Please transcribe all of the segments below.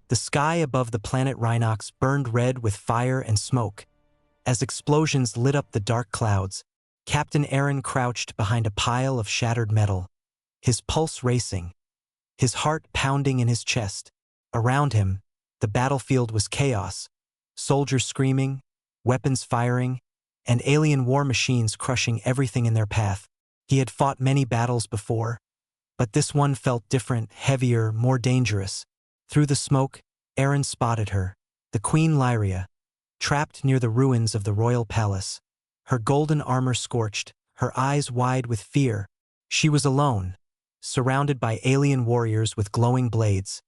The sky above the planet Rhinox burned red with fire and smoke. As explosions lit up the dark clouds, Captain Arin crouched behind a pile of shattered metal, his pulse racing, his heart pounding in his chest. Around him, the battlefield was chaos, soldiers screaming, weapons firing, and alien war machines crushing everything in their path. He had fought many battles before, but this one felt different, heavier, more dangerous. Through the smoke, Arin spotted her, the Queen Lyria, trapped near the ruins of the royal palace. Her golden armor scorched, her eyes wide with fear. She was alone, surrounded by alien warriors with glowing blades.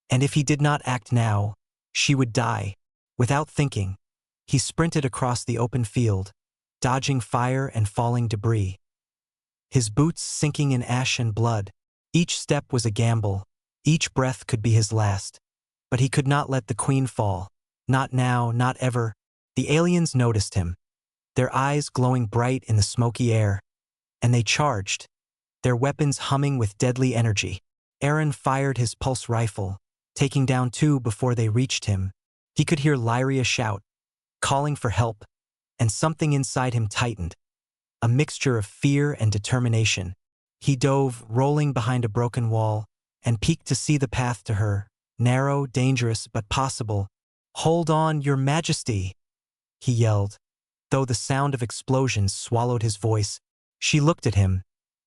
And if he did not act now, she would die. Without thinking, he sprinted across the open field, dodging fire and falling debris. His boots sinking in ash and blood. Each step was a gamble. Each breath could be his last. But he could not let the queen fall. Not now, not ever. The aliens noticed him, their eyes glowing bright in the smoky air. And they charged, their weapons humming with deadly energy. Arin fired his pulse rifle, taking down two before they reached him. He could hear Lyria shout, calling for help, and something inside him tightened. A mixture of fear and determination. He dove, rolling behind a broken wall, and peeked to see the path to her, narrow, dangerous, but possible. "Hold on, Your Majesty," he yelled. Though the sound of explosions swallowed his voice, she looked at him,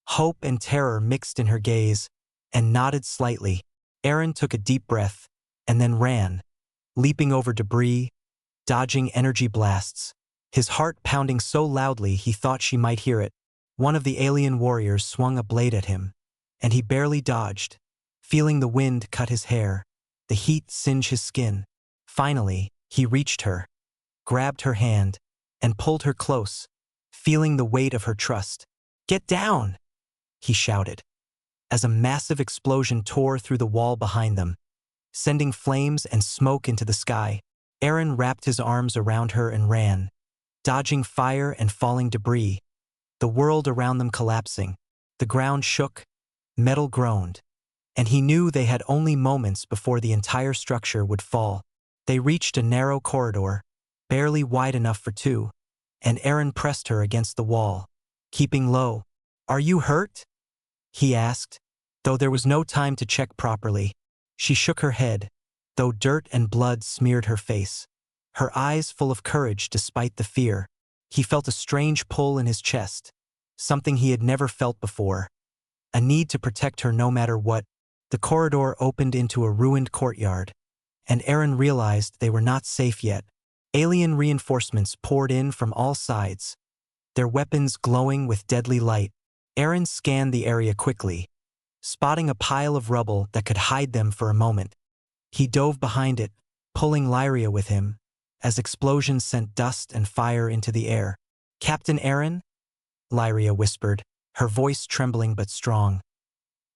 hope and terror mixed in her gaze, and nodded slightly. Arin took a deep breath, and then ran, leaping over debris, dodging energy blasts, his heart pounding so loudly he thought she might hear it. One of the alien warriors swung a blade at him, and he barely dodged, feeling the wind cut his hair, the heat singe his skin. Finally, he reached her, grabbed her hand, and pulled her close, feeling the weight of her trust. "Get down!" he shouted, as a massive explosion tore through the wall behind them, sending flames and smoke into the sky. Arin wrapped his arms around her and ran, dodging fire and falling debris, the world around them collapsing. The ground shook, metal groaned, and he knew they had only moments before the entire structure would fall. They reached a narrow corridor, barely wide enough for two, and Arin pressed her against the wall, keeping low. "Are you hurt?" he asked, though there was no time to check properly. She shook her head, though dirt and blood smeared her face, her eyes full of courage despite the fear. He felt a strange pull in his chest, something he had never felt before, a need to protect her no matter what. The corridor opened into a ruined courtyard, and Arin realized they were not safe yet. Alien reinforcements poured in from all sides, their weapons glowing with deadly light. Arin scanned the area quickly, spotting a pile of rubble that could hide them for a moment. He dove behind it, pulling Lyria with him, as explosions sent dust and fire into the air. "Captain Arin?" Lyria whispered, her voice trembling but strong.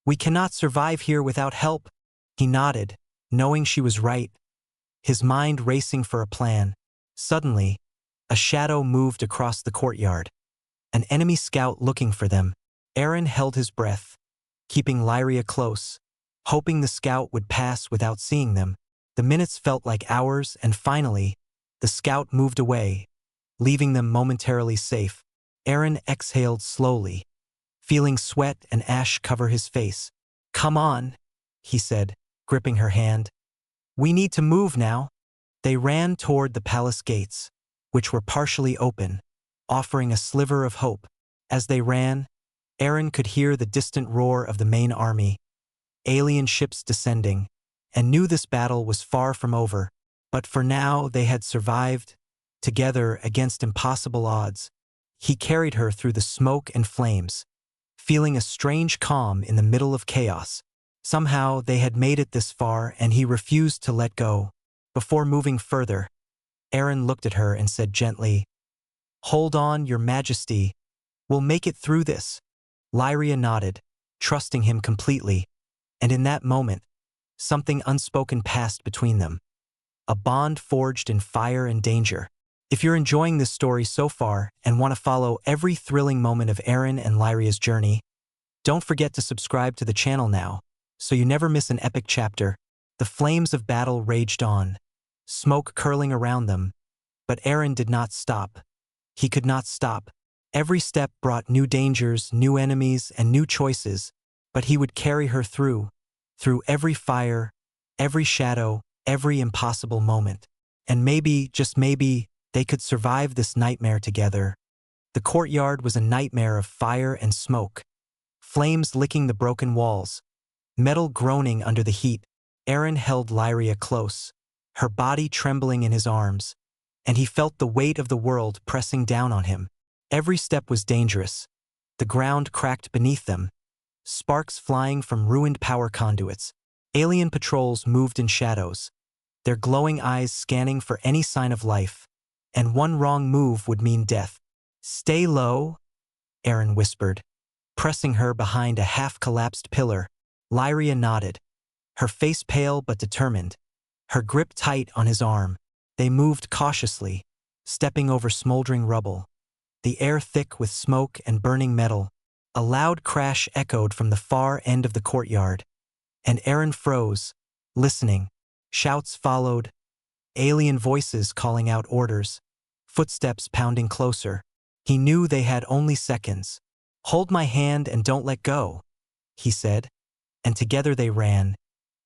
"We cannot survive here without help." He nodded, knowing she was right, his mind racing for a plan. Suddenly, a shadow moved across the courtyard, an enemy scout looking for them. Arin held his breath, keeping Lyria close, hoping the scout would pass without seeing them. The minutes felt like hours, and finally, the scout moved away, leaving them momentarily safe. Arin exhaled slowly, feeling sweat and ash cover his face. "Come on," he said, gripping her hand. "We need to move now." They ran toward the palace gates, which were partially open, offering a sliver of hope. As they ran, Arin could hear the distant roar of the main army, alien ships descending, and knew this battle was far from over. But for now they had survived, together against impossible odds. He carried her through the smoke and flames, feeling a strange calm in the middle of chaos. Somehow they had made it this far, and he refused to let go. Before moving further, Arin looked at her and said gently, "Hold on, Your Majesty. We'll make it through this." Lyria nodded, trusting him completely, and in that moment, something unspoken passed between them, a bond forged in fire and danger. If you're enjoying this story so far and want to follow every thrilling moment of Arin and Lyria's journey, don't forget to subscribe to the channel now, so you never miss an epic chapter. The flames of battle raged on, smoke curling around them, but Arin did not stop. He could not stop. Every step brought new dangers, new enemies, and new choices, but he would carry her through every fire, every shadow, every impossible moment. And maybe, just maybe, they could survive this nightmare together. The courtyard was a nightmare of fire and smoke, flames licking the broken walls, metal groaning under the heat. Arin held Lyria close, her body trembling in his arms, and he felt the weight of the world pressing down on him. Every step was dangerous. The ground cracked beneath them, sparks flying from ruined power conduits. Alien patrols moved in shadows, their glowing eyes scanning for any sign of life, and one wrong move would mean death. "Stay low," Arin whispered, pressing her behind a half-collapsed pillar. Lyria nodded, her face pale but determined, her grip tight on his arm. They moved cautiously, stepping over smoldering rubble, the air thick with smoke and burning metal. A loud crash echoed from the far end of the courtyard, and Arin froze, listening. Shouts followed, alien voices calling out orders, footsteps pounding closer. He knew they had only seconds. "Hold my hand and don't let go," he said, and together they ran,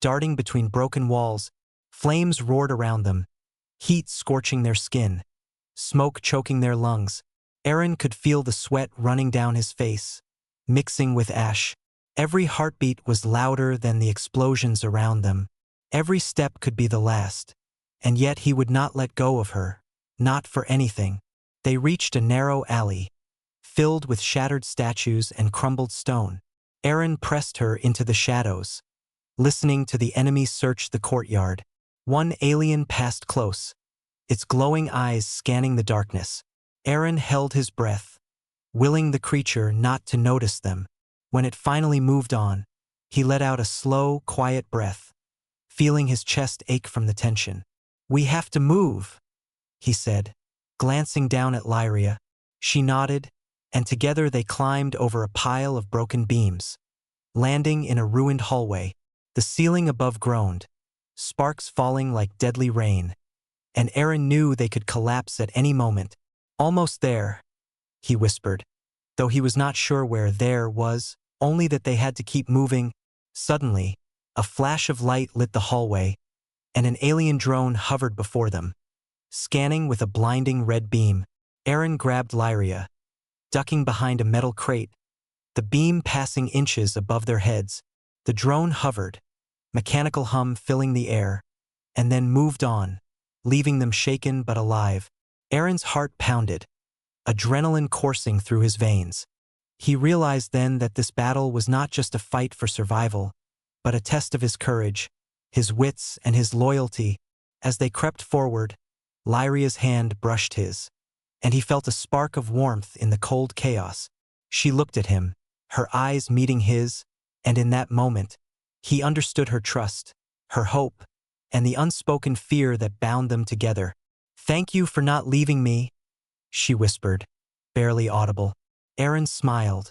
darting between broken walls. Flames roared around them, heat scorching their skin, smoke choking their lungs. Arin could feel the sweat running down his face, mixing with ash. Every heartbeat was louder than the explosions around them. Every step could be the last, and yet he would not let go of her, not for anything. They reached a narrow alley, filled with shattered statues and crumbled stone. Arin pressed her into the shadows, listening to the enemy search the courtyard. One alien passed close, its glowing eyes scanning the darkness. Arin held his breath, willing the creature not to notice them. When it finally moved on, he let out a slow, quiet breath, feeling his chest ache from the tension. "We have to move," he said, glancing down at Lyria. She nodded, and together they climbed over a pile of broken beams, landing in a ruined hallway. The ceiling above groaned, sparks falling like deadly rain, and Arin knew they could collapse at any moment. "Almost there," he whispered, though he was not sure where there was, only that they had to keep moving. Suddenly, a flash of light lit the hallway, and an alien drone hovered before them, scanning with a blinding red beam. Arin grabbed Lyria, ducking behind a metal crate, the beam passing inches above their heads. The drone hovered, mechanical hum filling the air, and then moved on, leaving them shaken but alive. Arin's heart pounded, adrenaline coursing through his veins. He realized then that this battle was not just a fight for survival, but a test of his courage, his wits, and his loyalty. As they crept forward, Lyria's hand brushed his, and he felt a spark of warmth in the cold chaos. She looked at him, her eyes meeting his, and in that moment, he understood her trust, her hope, and the unspoken fear that bound them together. "Thank you for not leaving me," she whispered, barely audible. Arin smiled,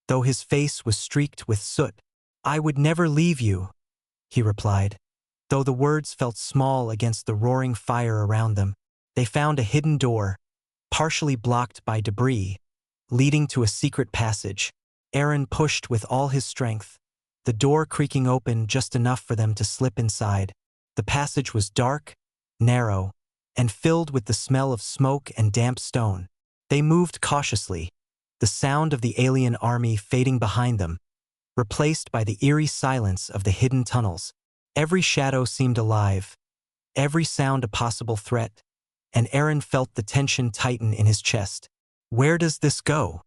though his face was streaked with soot. "I would never leave you," he replied, though the words felt small against the roaring fire around them. They found a hidden door, partially blocked by debris, leading to a secret passage. Arin pushed with all his strength, the door creaking open just enough for them to slip inside. The passage was dark, narrow, and filled with the smell of smoke and damp stone. They moved cautiously, the sound of the alien army fading behind them, replaced by the eerie silence of the hidden tunnels. Every shadow seemed alive, every sound a possible threat, and Arin felt the tension tighten in his chest. "Where does this go?"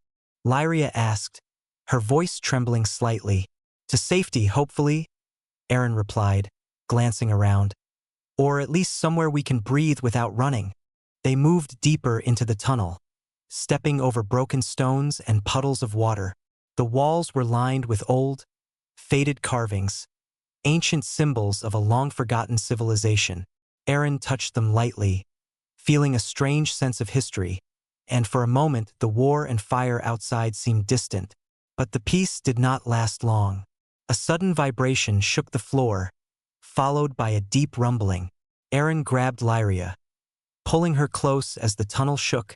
Lyria asked, her voice trembling slightly. "To safety, hopefully," Arin replied, glancing around. "Or at least somewhere we can breathe without running." They moved deeper into the tunnel, stepping over broken stones and puddles of water. The walls were lined with old, faded carvings, ancient symbols of a long-forgotten civilization. Arin touched them lightly, feeling a strange sense of history, and for a moment the war and fire outside seemed distant. But the peace did not last long. A sudden vibration shook the floor, followed by a deep rumbling. Arin grabbed Lyria, pulling her close as the tunnel shook,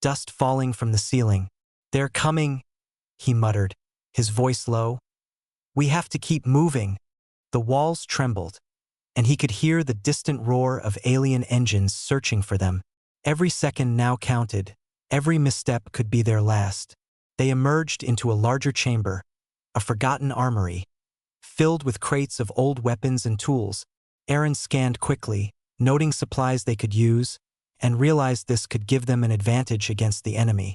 dust falling from the ceiling. "They're coming," he muttered, his voice low. "We have to keep moving." The walls trembled, and he could hear the distant roar of alien engines searching for them. Every second now counted. Every misstep could be their last. They emerged into a larger chamber, a forgotten armory, filled with crates of old weapons and tools. Arin scanned quickly, noting supplies they could use, and realized this could give them an advantage against the enemy.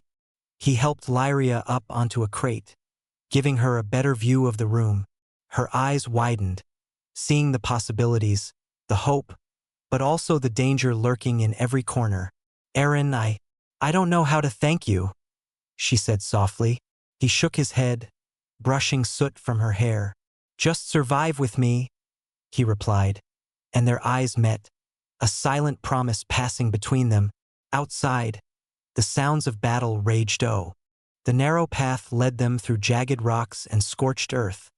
He helped Lyria up onto a crate, giving her a better view of the room. Her eyes widened, seeing the possibilities, the hope, but also the danger lurking in every corner. "Arin, I don't know how to thank you," she said softly. He shook his head, brushing soot from her hair. "Just survive with me," he replied, and their eyes met, a silent promise passing between them. Outside, the sounds of battle raged. The narrow path led them through jagged rocks and scorched earth,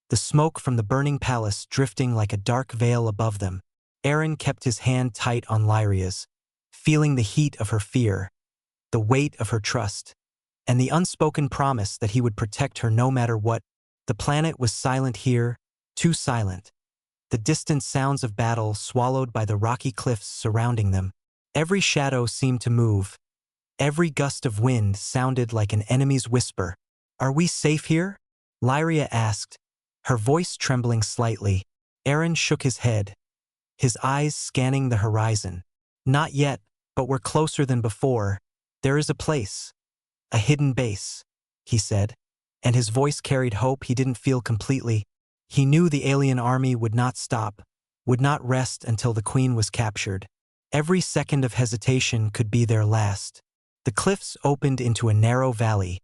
the smoke from the burning palace drifting like a dark veil above them. Arin kept his hand tight on Lyria's, feeling the heat of her fear, the weight of her trust, and the unspoken promise that he would protect her no matter what. The planet was silent here, too silent. The distant sounds of battle swallowed by the rocky cliffs surrounding them. Every shadow seemed to move. Every gust of wind sounded like an enemy's whisper. "Are we safe here?" Lyria asked, her voice trembling slightly. Arin shook his head, his eyes scanning the horizon. "Not yet, but we're closer than before. There is a place, a hidden base," he said, and his voice carried hope he didn't feel completely. He knew the alien army would not stop, would not rest until the Queen was captured. Every second of hesitation could be their last. The cliffs opened into a narrow valley,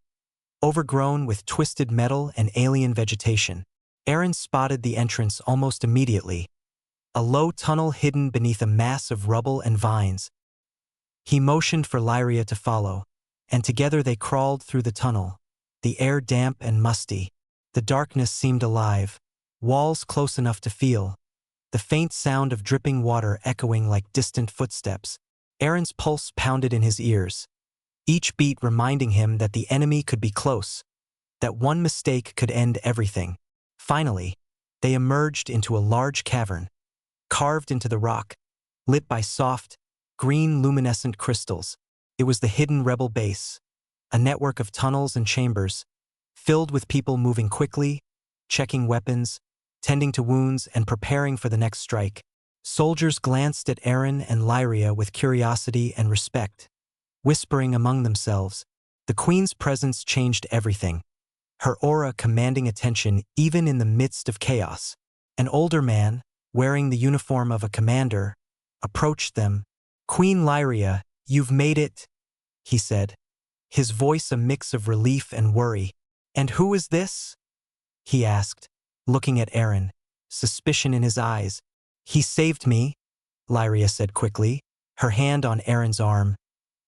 overgrown with twisted metal and alien vegetation. Arin spotted the entrance almost immediately, a low tunnel hidden beneath a mass of rubble and vines. He motioned for Lyria to follow, and together they crawled through the tunnel, the air damp and musty. The darkness seemed alive, walls close enough to feel, the faint sound of dripping water echoing like distant footsteps. Arin's pulse pounded in his ears, each beat reminding him that the enemy could be close, that one mistake could end everything. Finally, they emerged into a large cavern, carved into the rock, lit by soft, green luminescent crystals. It was the hidden rebel base, a network of tunnels and chambers, filled with people moving quickly, checking weapons, tending to wounds, and preparing for the next strike. Soldiers glanced at Arin and Lyria with curiosity and respect, whispering among themselves. The Queen's presence changed everything, her aura commanding attention even in the midst of chaos. An older man, wearing the uniform of a commander, approached them. "Queen Lyria, you've made it," he said, his voice a mix of relief and worry. "And who is this?" he asked, looking at Arin, suspicion in his eyes. "He saved me," Lyria said quickly, her hand on Arin's arm.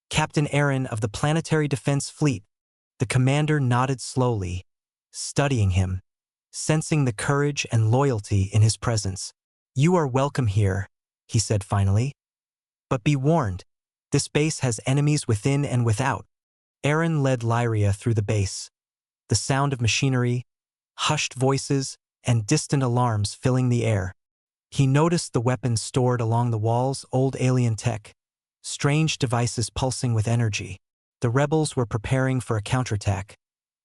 "Captain Arin of the Planetary Defense Fleet." The commander nodded slowly, studying him, sensing the courage and loyalty in his presence. "You are welcome here," he said finally. "But be warned, this base has enemies within and without." Arin led Lyria through the base, the sound of machinery, hushed voices, and distant alarms filling the air. He noticed the weapons stored along the walls, old alien tech, strange devices pulsing with energy. The rebels were preparing for a counterattack,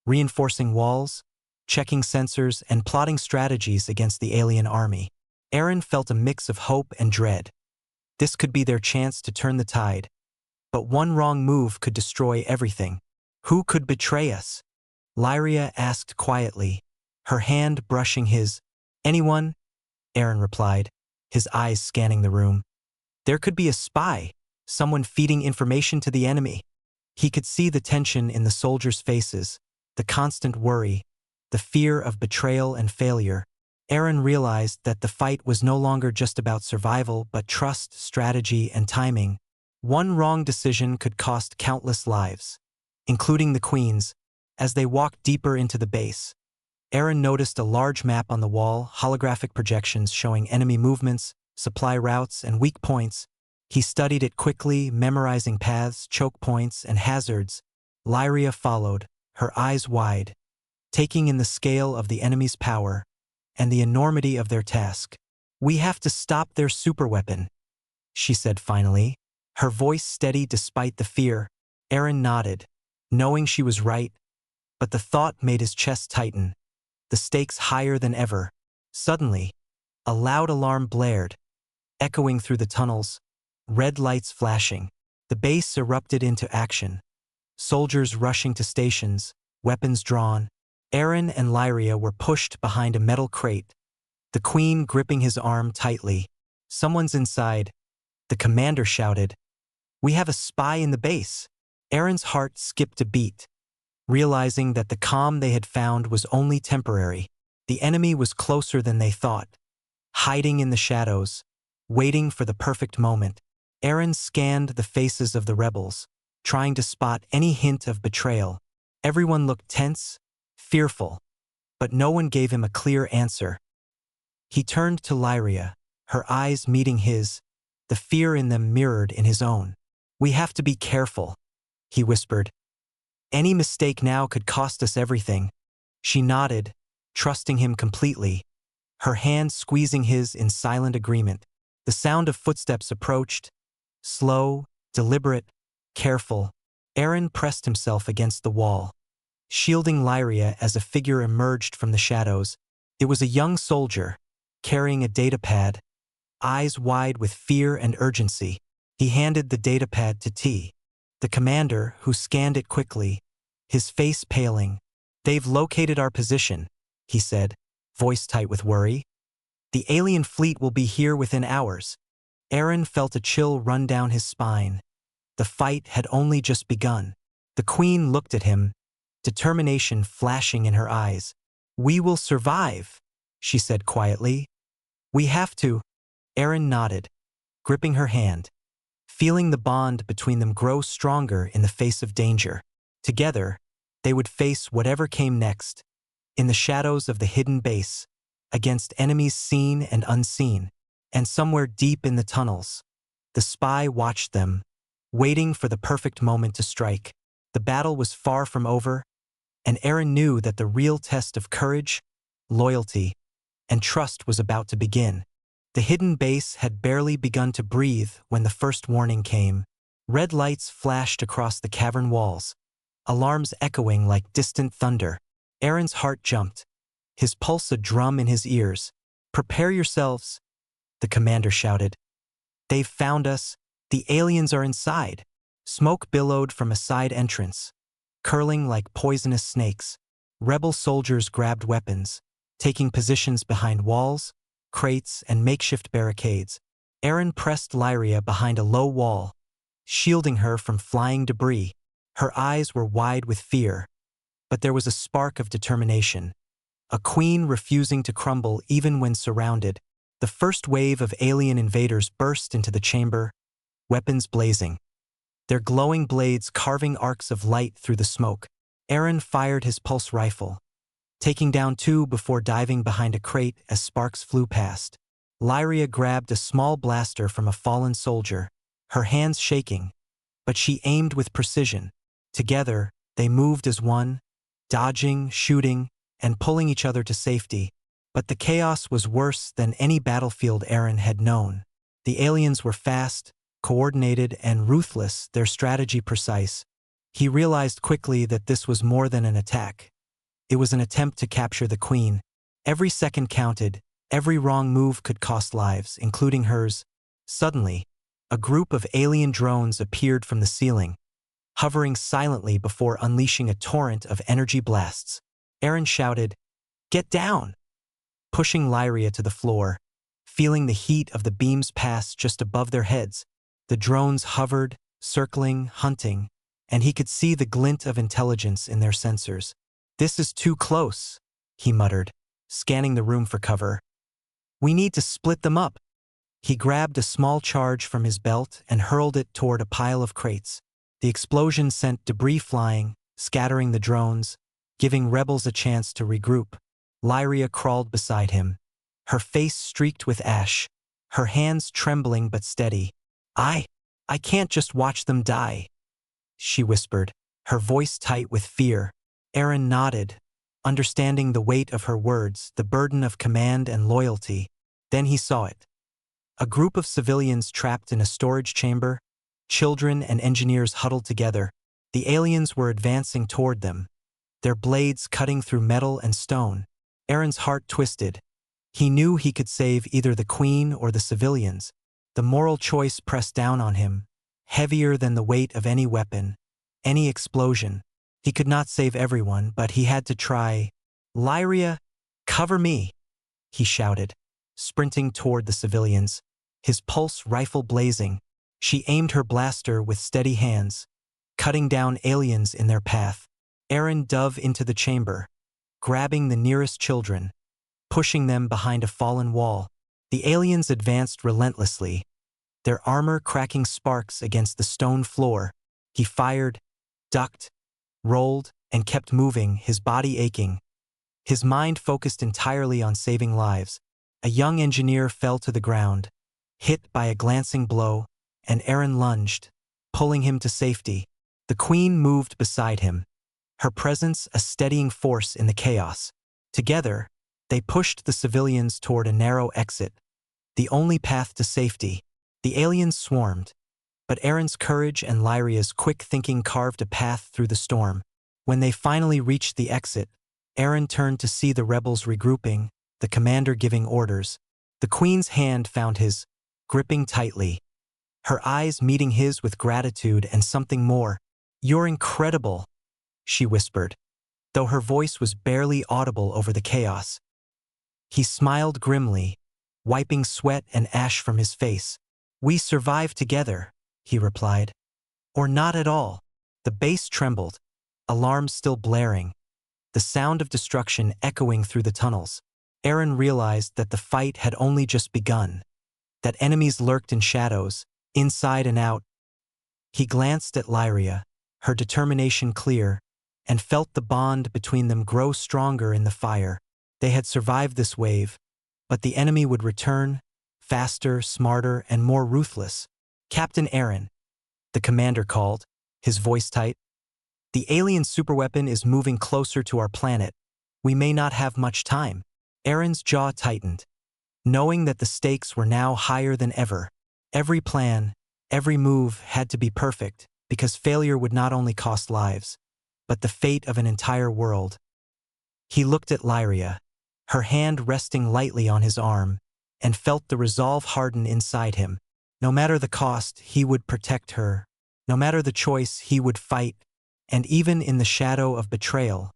reinforcing walls, checking sensors, and plotting strategies against the alien army. Arin felt a mix of hope and dread. This could be their chance to turn the tide, but one wrong move could destroy everything. "Who could betray us?" Lyria asked quietly, her hand brushing his. "Anyone," Arin replied, his eyes scanning the room. "There could be a spy, someone feeding information to the enemy." He could see the tension in the soldiers' faces, the constant worry, the fear of betrayal and failure. Arin realized that the fight was no longer just about survival but trust, strategy, and timing. One wrong decision could cost countless lives, including the Queen's. As they walked deeper into the base, Arin noticed a large map on the wall, holographic projections showing enemy movements, supply routes, and weak points. He studied it quickly, memorizing paths, choke points, and hazards. Lyria followed, her eyes wide, taking in the scale of the enemy's power and the enormity of their task. "We have to stop their superweapon," she said finally, her voice steady despite the fear. Arin nodded, knowing she was right, but the thought made his chest tighten, the stakes higher than ever. Suddenly, a loud alarm blared, echoing through the tunnels, red lights flashing. The base erupted into action, soldiers rushing to stations, weapons drawn. Arin and Lyria were pushed behind a metal crate, the queen gripping his arm tightly. "Someone's inside," the commander shouted. "We have a spy in the base." Arin's heart skipped a beat, realizing that the calm they had found was only temporary. The enemy was closer than they thought, hiding in the shadows, waiting for the perfect moment. Arin scanned the faces of the rebels, trying to spot any hint of betrayal. Everyone looked tense, fearful, but no one gave him a clear answer. He turned to Lyria, her eyes meeting his, the fear in them mirrored in his own. "We have to be careful," he whispered. "Any mistake now could cost us everything." She nodded, trusting him completely, her hand squeezing his in silent agreement. The sound of footsteps approached, slow, deliberate, careful. Arin pressed himself against the wall, shielding Lyria as a figure emerged from the shadows. It was a young soldier, carrying a datapad, eyes wide with fear and urgency. He handed the datapad to T, the commander, who scanned it quickly, his face paling. "They've located our position," he said, voice tight with worry. "The alien fleet will be here within hours." Arin felt a chill run down his spine. The fight had only just begun. The queen looked at him, determination flashing in her eyes. "We will survive," she said quietly. "We have to." Arin nodded, gripping her hand, feeling the bond between them grow stronger in the face of danger. Together, they would face whatever came next, in the shadows of the hidden base, against enemies seen and unseen. And somewhere deep in the tunnels, the spy watched them, waiting for the perfect moment to strike. The battle was far from over, and Arin knew that the real test of courage, loyalty, and trust was about to begin. The hidden base had barely begun to breathe when the first warning came. Red lights flashed across the cavern walls, alarms echoing like distant thunder. Arin's heart jumped, his pulse a drum in his ears. "Prepare yourselves," the commander shouted. "They've found us. The aliens are inside." Smoke billowed from a side entrance, curling like poisonous snakes. Rebel soldiers grabbed weapons, taking positions behind walls, crates, and makeshift barricades. Arin pressed Lyria behind a low wall, shielding her from flying debris. Her eyes were wide with fear, but there was a spark of determination, a queen refusing to crumble even when surrounded. The first wave of alien invaders burst into the chamber, weapons blazing, their glowing blades carving arcs of light through the smoke. Arin fired his pulse rifle, taking down two before diving behind a crate as sparks flew past. Lyria grabbed a small blaster from a fallen soldier, her hands shaking, but she aimed with precision. Together, they moved as one, dodging, shooting, and pulling each other to safety. But the chaos was worse than any battlefield Arin had known. The aliens were fast, coordinated, and ruthless, their strategy precise. He realized quickly that this was more than an attack. It was an attempt to capture the queen. Every second counted, every wrong move could cost lives, including hers. Suddenly, a group of alien drones appeared from the ceiling, hovering silently before unleashing a torrent of energy blasts. Arin shouted, "Get down!" pushing Lyria to the floor, feeling the heat of the beams pass just above their heads. The drones hovered, circling, hunting, and he could see the glint of intelligence in their sensors. "This is too close," he muttered, scanning the room for cover. "We need to split them up." He grabbed a small charge from his belt and hurled it toward a pile of crates. The explosion sent debris flying, scattering the drones, giving rebels a chance to regroup. Lyria crawled beside him, her face streaked with ash, her hands trembling but steady. I can't just watch them die, she whispered, her voice tight with fear. Arin nodded, understanding the weight of her words, the burden of command and loyalty. Then he saw it. A group of civilians trapped in a storage chamber, children and engineers huddled together. The aliens were advancing toward them, their blades cutting through metal and stone. Arin's heart twisted. He knew he could save either the Queen or the civilians. The moral choice pressed down on him, heavier than the weight of any weapon, any explosion. He could not save everyone, but he had to try. "Lyria, cover me," he shouted, sprinting toward the civilians, his pulse rifle blazing. She aimed her blaster with steady hands, cutting down aliens in their path. Arin dove into the chamber, grabbing the nearest children, pushing them behind a fallen wall. The aliens advanced relentlessly, their armor cracking sparks against the stone floor. He fired, ducked, rolled, and kept moving, his body aching. His mind focused entirely on saving lives. A young engineer fell to the ground, hit by a glancing blow, and Arin lunged, pulling him to safety. The Queen moved beside him, her presence a steadying force in the chaos. Together, they pushed the civilians toward a narrow exit, the only path to safety. The aliens swarmed, but Arin's courage and Lyria's quick thinking carved a path through the storm. When they finally reached the exit, Arin turned to see the rebels regrouping, the commander giving orders. The Queen's hand found his, gripping tightly, her eyes meeting his with gratitude and something more. "You're incredible," she whispered, though her voice was barely audible over the chaos. He smiled grimly, wiping sweat and ash from his face. "We survived together," he replied. "Or not at all." The base trembled, alarms still blaring, the sound of destruction echoing through the tunnels. Arin realized that the fight had only just begun, that enemies lurked in shadows, inside and out. He glanced at Lyria, her determination clear, and felt the bond between them grow stronger in the fire. They had survived this wave, but the enemy would return, faster, smarter, and more ruthless. "Captain Arin," the commander called, his voice tight. "The alien superweapon is moving closer to our planet. We may not have much time." Arin's jaw tightened, knowing that the stakes were now higher than ever. Every plan, every move had to be perfect, because failure would not only cost lives, but the fate of an entire world. He looked at Lyria, her hand resting lightly on his arm, and felt the resolve harden inside him. No matter the cost, he would protect her. No matter the choice, he would fight. And even in the shadow of betrayal,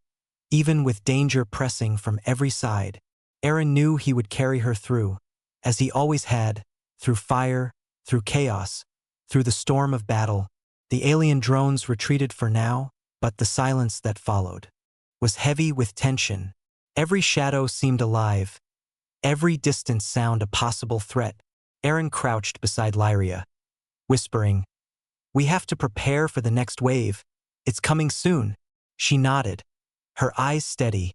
even with danger pressing from every side, Arin knew he would carry her through, as he always had, through fire, through chaos, through the storm of battle. The alien drones retreated for now, but the silence that followed was heavy with tension. Every shadow seemed alive, every distant sound a possible threat. Arin crouched beside Lyria, whispering, "We have to prepare for the next wave. It's coming soon." She nodded, her eyes steady,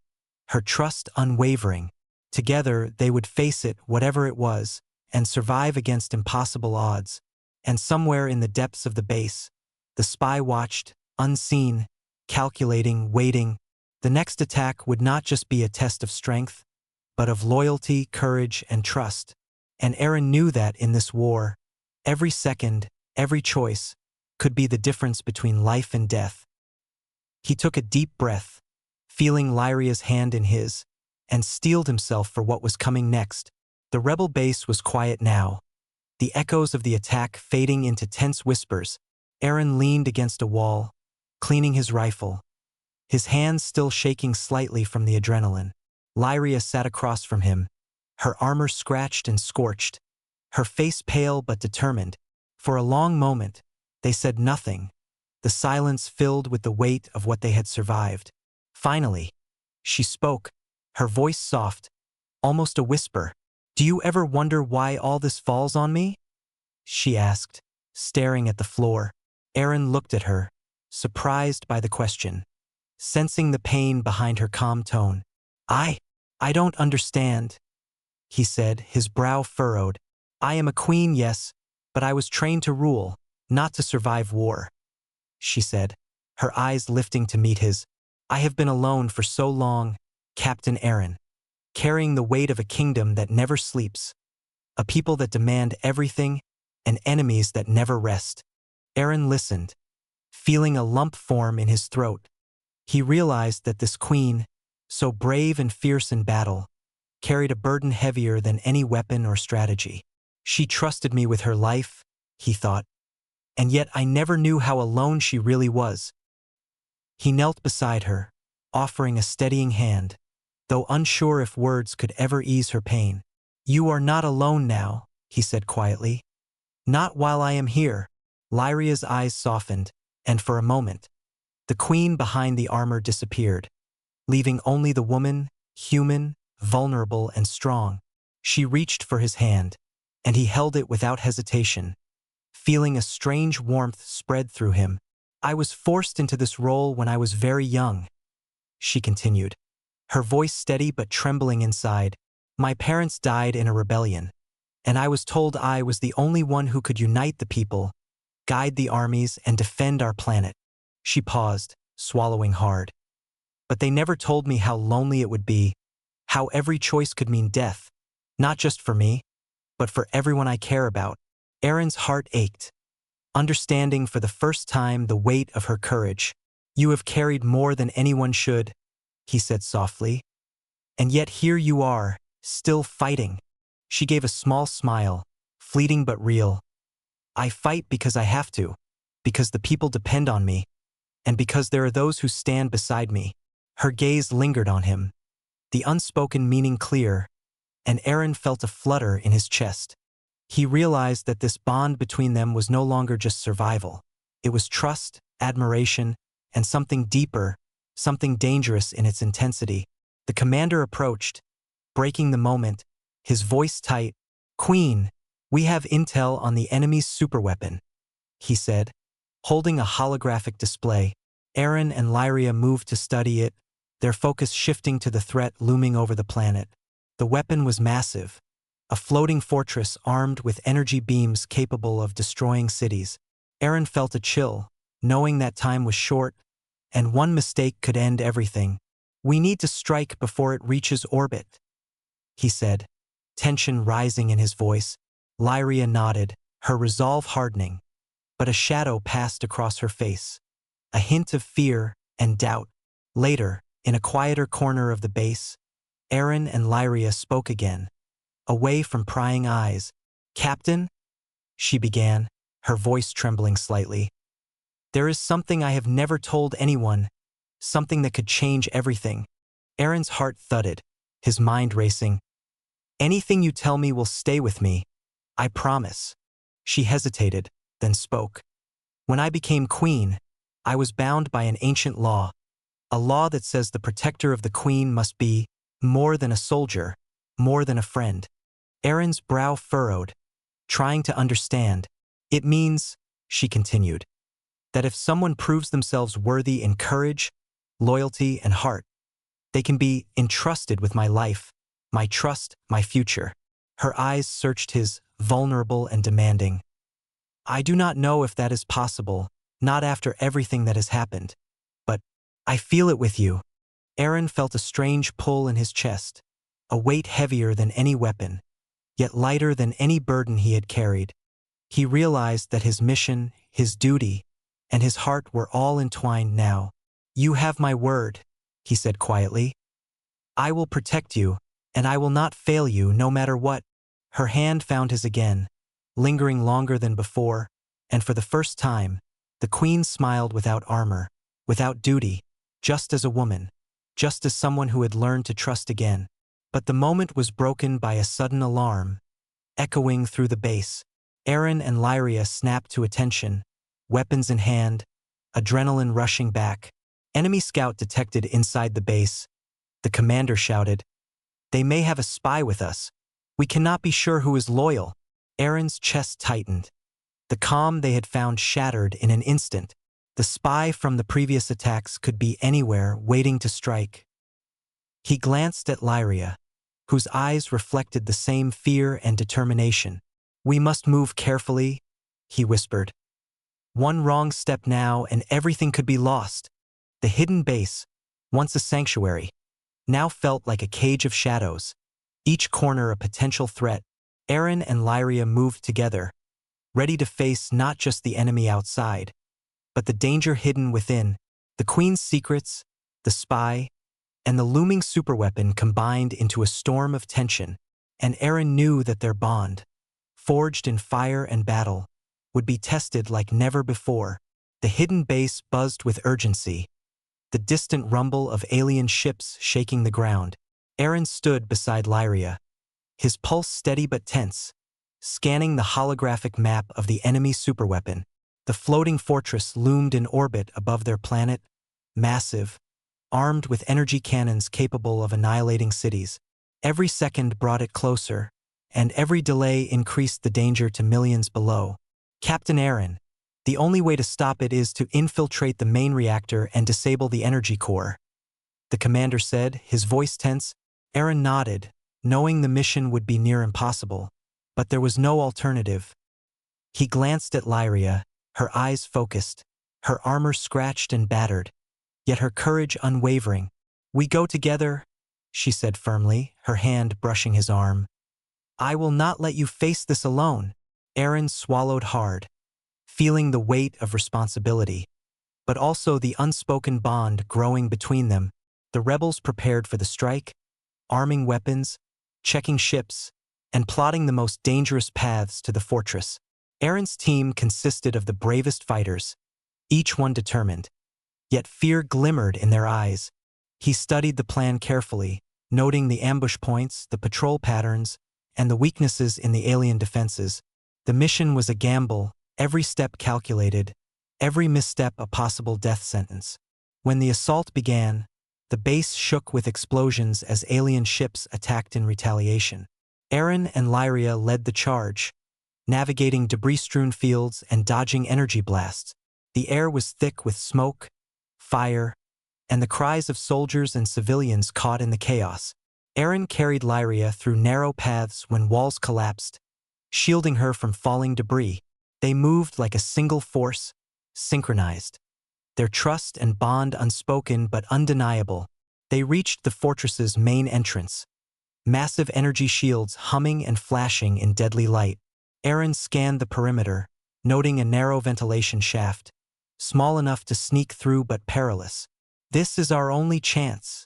her trust unwavering. Together, they would face it, whatever it was, and survive against impossible odds. And somewhere in the depths of the base, the spy watched, unseen, calculating, waiting. The next attack would not just be a test of strength, but of loyalty, courage, and trust. And Arin knew that in this war, every second, every choice, could be the difference between life and death. He took a deep breath, feeling Lyria's hand in his, and steeled himself for what was coming next. The rebel base was quiet now, the echoes of the attack fading into tense whispers. Arin leaned against a wall, cleaning his rifle, his hands still shaking slightly from the adrenaline. Lyria sat across from him, her armor scratched and scorched, her face pale but determined. For a long moment, they said nothing, the silence filled with the weight of what they had survived. Finally, she spoke, her voice soft, almost a whisper. "Do you ever wonder why all this falls on me?" she asked, staring at the floor. Arin looked at her, surprised by the question, sensing the pain behind her calm tone. I I don't understand, he said, his brow furrowed. I am a queen, yes, but I was trained to rule, not to survive war, she said, her eyes lifting to meet his. I have been alone for so long, Captain Arin, carrying the weight of a kingdom that never sleeps, a people that demand everything, and enemies that never rest. Arin listened, feeling a lump form in his throat. He realized that this queen, so brave and fierce in battle, carried a burden heavier than any weapon or strategy. She trusted me with her life, he thought, and yet I never knew how alone she really was. He knelt beside her, offering a steadying hand, though unsure if words could ever ease her pain. You are not alone now, he said quietly. Not while I am here. Lyria's eyes softened, and for a moment, the queen behind the armor disappeared, leaving only the woman, human, vulnerable and strong. She reached for his hand, and he held it without hesitation, feeling a strange warmth spread through him. I was forced into this role when I was very young, she continued, her voice steady but trembling inside. My parents died in a rebellion, and I was told I was the only one who could unite the people, guide the armies, and defend our planet. She paused, swallowing hard. But they never told me how lonely it would be, how every choice could mean death, not just for me, but for everyone I care about. Arin's heart ached, understanding for the first time the weight of her courage. You have carried more than anyone should, he said softly. And yet here you are, still fighting. She gave a small smile, fleeting but real. I fight because I have to, because the people depend on me, and because there are those who stand beside me. Her gaze lingered on him, the unspoken meaning clear, and Arin felt a flutter in his chest. He realized that this bond between them was no longer just survival. It was trust, admiration, and something deeper, something dangerous in its intensity. The commander approached, breaking the moment, his voice tight. Queen, we have intel on the enemy's superweapon, he said, holding a holographic display. Arin and Lyria moved to study it, their focus shifting to the threat looming over the planet. The weapon was massive, a floating fortress armed with energy beams capable of destroying cities. Arin felt a chill, knowing that time was short, and one mistake could end everything. We need to strike before it reaches orbit, he said, tension rising in his voice. Lyria nodded, her resolve hardening, but a shadow passed across her face, a hint of fear and doubt. Later, in a quieter corner of the base, Arin and Lyria spoke again, away from prying eyes. Captain, she began, her voice trembling slightly. There is something I have never told anyone, something that could change everything. Arin's heart thudded, his mind racing. Anything you tell me will stay with me, I promise. She hesitated, then spoke. When I became queen, I was bound by an ancient law, a law that says the protector of the queen must be more than a soldier, more than a friend. Arin's brow furrowed, trying to understand. It means, she continued, that if someone proves themselves worthy in courage, loyalty, and heart, they can be entrusted with my life, my trust, my future. Her eyes searched his, vulnerable and demanding. I do not know if that is possible, not after everything that has happened. But I feel it with you. Arin felt a strange pull in his chest, a weight heavier than any weapon, yet lighter than any burden he had carried. He realized that his mission, his duty, and his heart were all entwined now. You have my word, he said quietly. I will protect you, and I will not fail you no matter what. Her hand found his again, lingering longer than before, and for the first time, the queen smiled without armor, without duty, just as a woman, just as someone who had learned to trust again. But the moment was broken by a sudden alarm, echoing through the base. Arin and Lyria snapped to attention, weapons in hand, adrenaline rushing back. Enemy scout detected inside the base. The commander shouted, They may have a spy with us. We cannot be sure who is loyal. Arin's chest tightened. The calm they had found shattered in an instant. The spy from the previous attacks could be anywhere, waiting to strike. He glanced at Lyria, whose eyes reflected the same fear and determination. "We must move carefully," he whispered. "One wrong step now and everything could be lost." The hidden base, once a sanctuary, now felt like a cage of shadows, each corner a potential threat. Arin and Lyria moved together, ready to face not just the enemy outside, but the danger hidden within. The Queen's secrets, the spy, and the looming superweapon combined into a storm of tension, and Arin knew that their bond, forged in fire and battle, would be tested like never before. The hidden base buzzed with urgency, the distant rumble of alien ships shaking the ground. Arin stood beside Lyria, his pulse steady but tense, scanning the holographic map of the enemy superweapon. The floating fortress loomed in orbit above their planet, massive, armed with energy cannons capable of annihilating cities. Every second brought it closer, and every delay increased the danger to millions below. "Captain Arin, the only way to stop it is to infiltrate the main reactor and disable the energy core," the commander said, his voice tense. Arin nodded, knowing the mission would be near impossible, but there was no alternative. He glanced at Lyria, her eyes focused, her armor scratched and battered, yet her courage unwavering. "We go together," she said firmly, her hand brushing his arm. "I will not let you face this alone." Arin swallowed hard, feeling the weight of responsibility, but also the unspoken bond growing between them. The rebels prepared for the strike, arming weapons, checking ships, and plotting the most dangerous paths to the fortress. Arin's team consisted of the bravest fighters, each one determined, yet fear glimmered in their eyes. He studied the plan carefully, noting the ambush points, the patrol patterns, and the weaknesses in the alien defenses. The mission was a gamble, every step calculated, every misstep a possible death sentence. When the assault began, the base shook with explosions as alien ships attacked in retaliation. Arin and Lyria led the charge, navigating debris-strewn fields and dodging energy blasts. The air was thick with smoke, fire, and the cries of soldiers and civilians caught in the chaos. Arin carried Lyria through narrow paths when walls collapsed, shielding her from falling debris. They moved like a single force, synchronized, their trust and bond unspoken but undeniable. They reached the fortress's main entrance, massive energy shields humming and flashing in deadly light. Arin scanned the perimeter, noting a narrow ventilation shaft, small enough to sneak through but perilous. "This is our only chance,"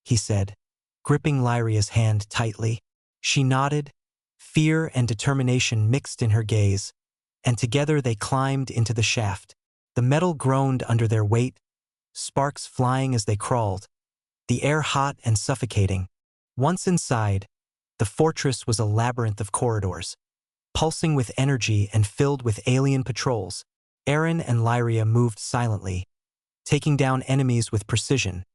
he said, gripping Lyria's hand tightly. She nodded, fear and determination mixed in her gaze, and together they climbed into the shaft. The metal groaned under their weight, sparks flying as they crawled, the air hot and suffocating. Once inside, the fortress was a labyrinth of corridors, pulsing with energy and filled with alien patrols. Arin and Lyria moved silently, taking down enemies with precision,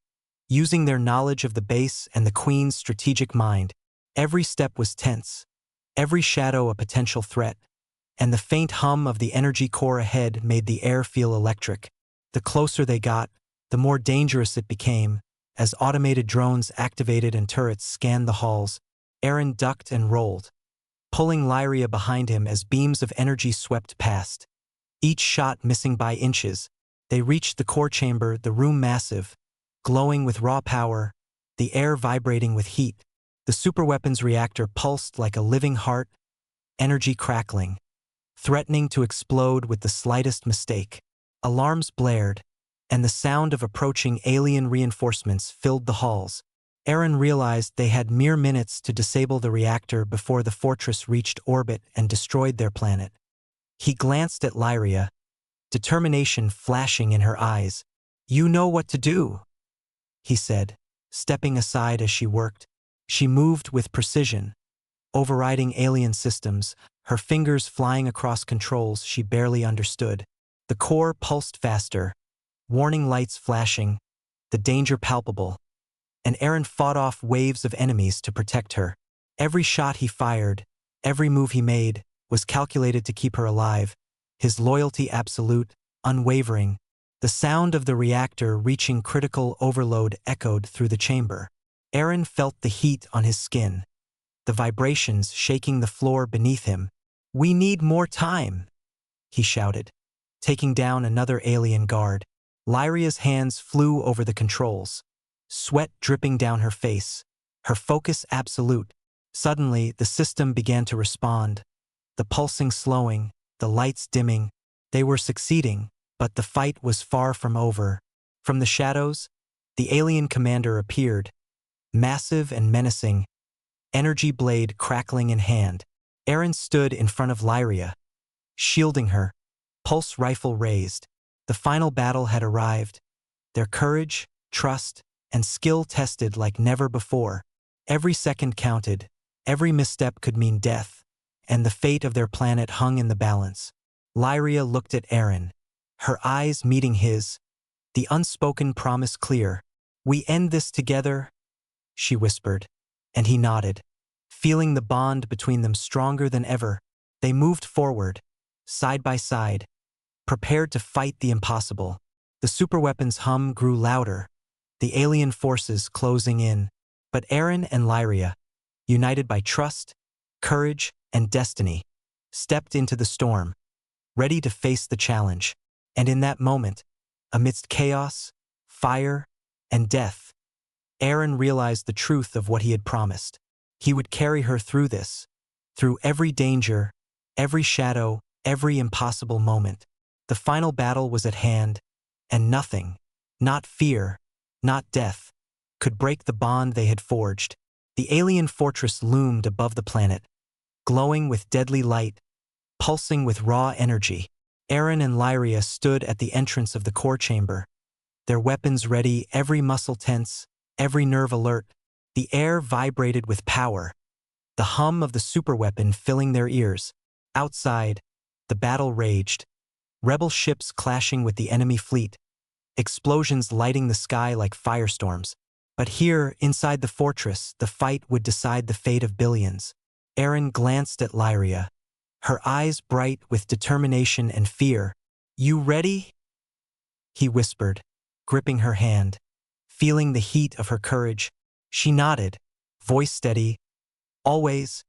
using their knowledge of the base and the Queen's strategic mind. Every step was tense, every shadow a potential threat, and the faint hum of the energy core ahead made the air feel electric. The closer they got, the more dangerous it became, as automated drones activated and turrets scanned the halls. Arin ducked and rolled, pulling Lyria behind him as beams of energy swept past, each shot missing by inches. They reached the core chamber, the room massive, glowing with raw power, the air vibrating with heat. The superweapons reactor pulsed like a living heart, energy crackling, threatening to explode with the slightest mistake. Alarms blared, and the sound of approaching alien reinforcements filled the halls. Arin realized they had mere minutes to disable the reactor before the fortress reached orbit and destroyed their planet. He glanced at Lyria, determination flashing in her eyes. "You know what to do," he said, stepping aside as she worked. She moved with precision, overriding alien systems, her fingers flying across controls she barely understood. The core pulsed faster, warning lights flashing, the danger palpable, and Arin fought off waves of enemies to protect her. Every shot he fired, every move he made, was calculated to keep her alive, his loyalty absolute, unwavering. The sound of the reactor reaching critical overload echoed through the chamber, Arin felt the heat on his skin, the vibrations shaking the floor beneath him. "We need more time," he shouted, taking down another alien guard. Lyria's hands flew over the controls, sweat dripping down her face, her focus absolute. Suddenly, the system began to respond, the pulsing slowing, the lights dimming. They were succeeding, but the fight was far from over. From the shadows, the alien commander appeared, massive and menacing, energy blade crackling in hand. Arin stood in front of Lyria, shielding her, pulse rifle raised. The final battle had arrived, their courage, trust, and skill tested like never before. Every second counted, every misstep could mean death, and the fate of their planet hung in the balance. Lyria looked at Arin, her eyes meeting his, the unspoken promise clear. "We end this together," she whispered, and he nodded, feeling the bond between them stronger than ever. They moved forward, side by side, prepared to fight the impossible. The superweapon's hum grew louder, the alien forces closing in. But Arin and Lyria, united by trust, courage, and destiny, stepped into the storm, ready to face the challenge. And in that moment, amidst chaos, fire, and death, Arin realized the truth of what he had promised. He would carry her through this, through every danger, every shadow, every impossible moment. The final battle was at hand, and nothing, not fear, not death, could break the bond they had forged. The alien fortress loomed above the planet, glowing with deadly light, pulsing with raw energy. Arin and Lyria stood at the entrance of the core chamber, their weapons ready, every muscle tense, every nerve alert. The air vibrated with power, the hum of the superweapon filling their ears. Outside, the battle raged, rebel ships clashing with the enemy fleet, explosions lighting the sky like firestorms. But here, inside the fortress, the fight would decide the fate of billions. Arin glanced at Lyria, her eyes bright with determination and fear. "You ready?" he whispered, gripping her hand, feeling the heat of her courage. She nodded, voice steady. "Always."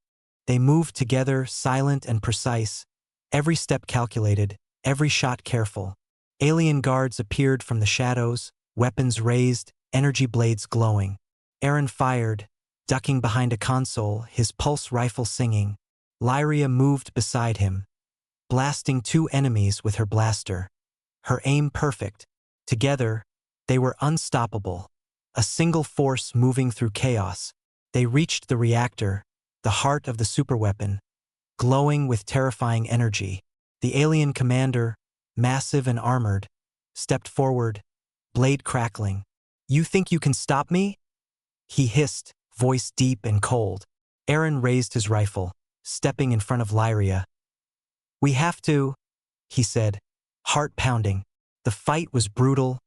They moved together, silent and precise, every step calculated, every shot careful. Alien guards appeared from the shadows, weapons raised, energy blades glowing. Arin fired, ducking behind a console, his pulse rifle singing. Lyria moved beside him, blasting two enemies with her blaster, her aim perfect. Together, they were unstoppable, a single force moving through chaos. They reached the reactor, the heart of the superweapon, glowing with terrifying energy. The alien commander, massive and armored, stepped forward, blade crackling. "You think you can stop me?" he hissed, voice deep and cold. Arin raised his rifle, stepping in front of Lyria. "We have to," he said, heart pounding. The fight was brutal,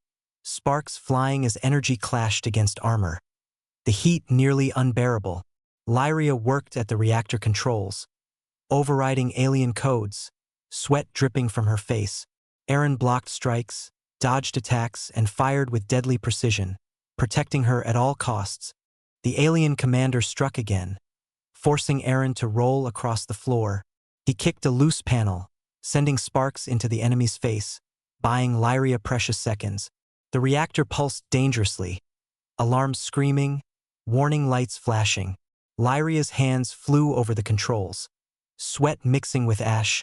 sparks flying as energy clashed against armor, the heat nearly unbearable. Lyria worked at the reactor controls, overriding alien codes, sweat dripping from her face. Arin blocked strikes, dodged attacks, and fired with deadly precision, protecting her at all costs. The alien commander struck again, forcing Arin to roll across the floor. He kicked a loose panel, sending sparks into the enemy's face, buying Lyria precious seconds. The reactor pulsed dangerously, alarms screaming, warning lights flashing. Lyria's hands flew over the controls, sweat mixing with ash,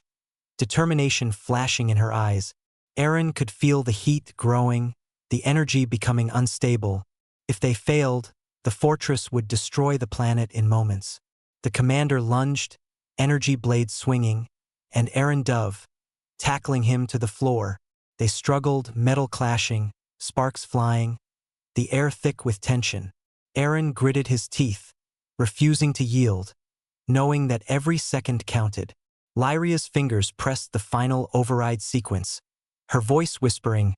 determination flashing in her eyes. Arin could feel the heat growing, the energy becoming unstable. If they failed, the fortress would destroy the planet in moments. The commander lunged, energy blades swinging, and Arin dove, tackling him to the floor. They struggled, metal clashing, sparks flying, the air thick with tension. Arin gritted his teeth, refusing to yield, knowing that every second counted. Lyria's fingers pressed the final override sequence, her voice whispering,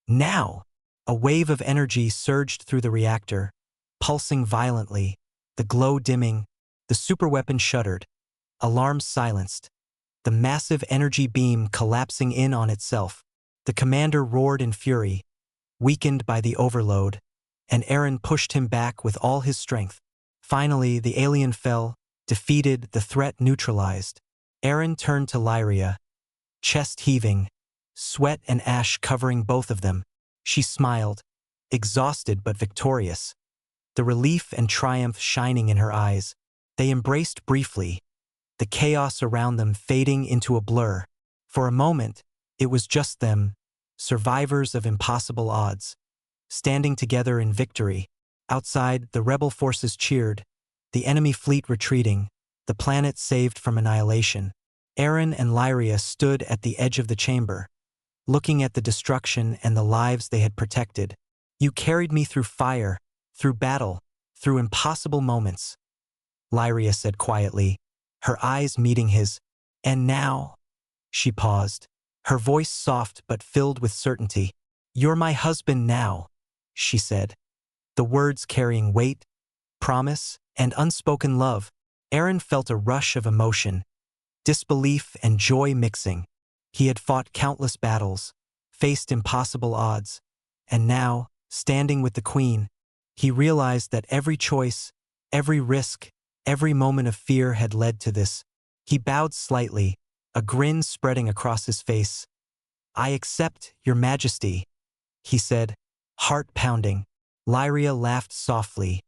"Now!" A wave of energy surged through the reactor, pulsing violently, the glow dimming. The superweapon shuddered, alarms silenced, the massive energy beam collapsing in on itself. The commander roared in fury, weakened by the overload, and Arin pushed him back with all his strength. Finally, the alien fell, defeated, the threat neutralized. Arin turned to Lyria, chest heaving, sweat and ash covering both of them. She smiled, exhausted but victorious, the relief and triumph shining in her eyes. They embraced briefly, the chaos around them fading into a blur. For a moment, it was just them, survivors of impossible odds, standing together in victory. Outside, the rebel forces cheered, the enemy fleet retreating, the planet saved from annihilation. Arin and Lyria stood at the edge of the chamber, looking at the destruction and the lives they had protected. You carried me through fire, through battle, through impossible moments, Lyria said quietly, her eyes meeting his. And now, she paused, her voice soft but filled with certainty. You're my husband now, she said, the words carrying weight, promise, and unspoken love. Arin felt a rush of emotion, disbelief and joy mixing. He had fought countless battles, faced impossible odds, and now, standing with the Queen, he realized that every choice, every risk, every moment of fear had led to this. He bowed slightly, a grin spreading across his face. I accept, Your Majesty, he said, heart pounding. Lyria laughed softly,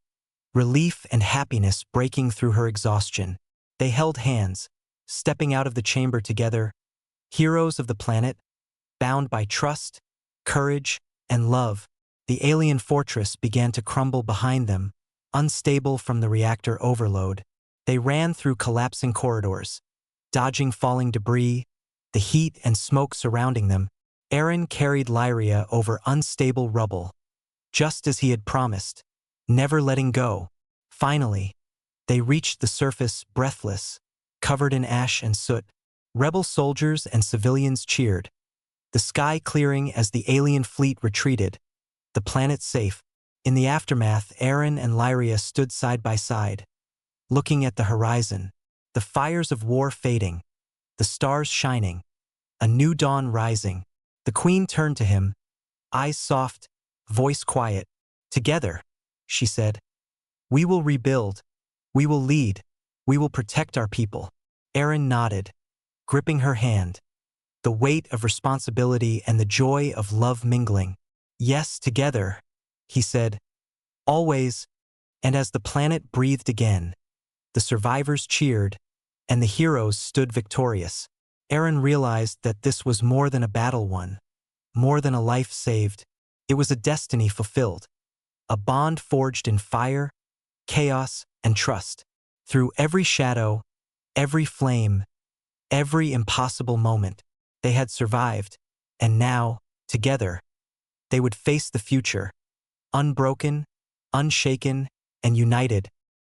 relief and happiness breaking through her exhaustion. They held hands, stepping out of the chamber together, heroes of the planet, bound by trust, courage, and love. The alien fortress began to crumble behind them, unstable from the reactor overload. They ran through collapsing corridors, dodging falling debris, the heat and smoke surrounding them. Arin carried Lyria over unstable rubble, just as he had promised, never letting go. Finally, they reached the surface breathless, covered in ash and soot. Rebel soldiers and civilians cheered, the sky clearing as the alien fleet retreated, the planet safe. In the aftermath, Arin and Lyria stood side by side, looking at the horizon, the fires of war fading, the stars shining, a new dawn rising. The Queen turned to him, eyes soft, voice quiet. Together, she said, we will rebuild, we will lead, we will protect our people. Arin nodded, gripping her hand, the weight of responsibility and the joy of love mingling. Yes, together, he said, always. And as the planet breathed again, the survivors cheered, and the heroes stood victorious. Arin realized that this was more than a battle won, more than a life saved. It was a destiny fulfilled, a bond forged in fire, chaos, and trust. Through every shadow, every flame, every impossible moment, they had survived, and now, together, they would face the future, unbroken, unshaken, and united.